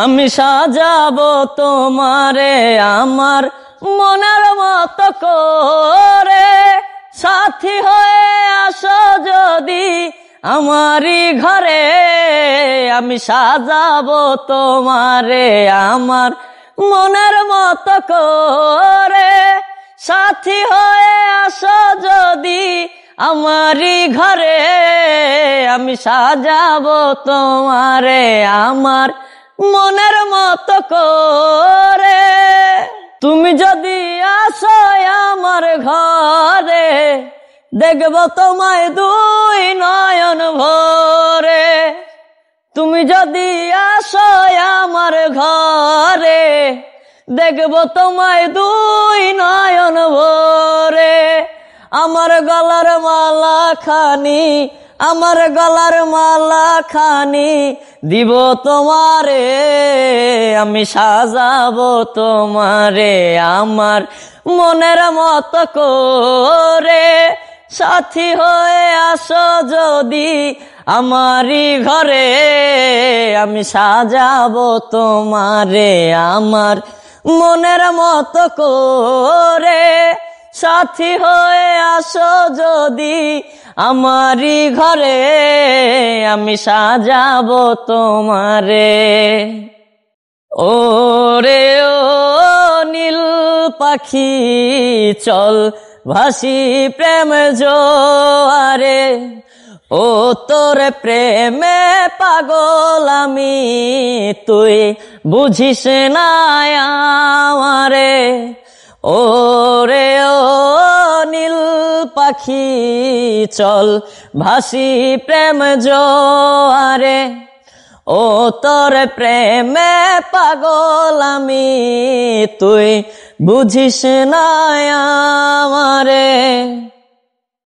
আমি সাজাবো তোমারে আমার মনের মতো করে, সাথী হয়ে আসো যদি আমারই ঘরে। আমি সাজাবো তোমারে আমার মনের মতো করে, সাথী হয়ে আসো যদি আমারই ঘরে। আমি সাজাবো তোমারে আমার মনের মতো করে। তুমি যদি আসো আমার ঘরে, দেখব তোমায় দুই নয়ন ভরে। তুমি যদি আসো আমার ঘরে, দেখব তোমায় দুই নয়ন ভরে। আমার গলার মালা খানি, আমার গলার মালা খানি দিব তোমারে। আমি সাজাবো তোমারে আমার মনের মতো করে, সাথী হয়ে আসো যদি আমারই ঘরে। আমি সাজাবো তোমারে আমার মনের মতো করে, সাথী হয়ে আসো যদি আমারই ঘরে। আমি সাজাবো তোমারে। ওরে ও নীল পাখি চল ভাসি প্রেম জোয়ারে, ও তোর প্রেমে পাগল আমি, তুই বুঝিস না আমারে। ওরে ও নীল পাখি চল ভাসি প্রেম জোয়ারে, ও তোর প্রেমে পাগল আমি, তুই বুঝিস না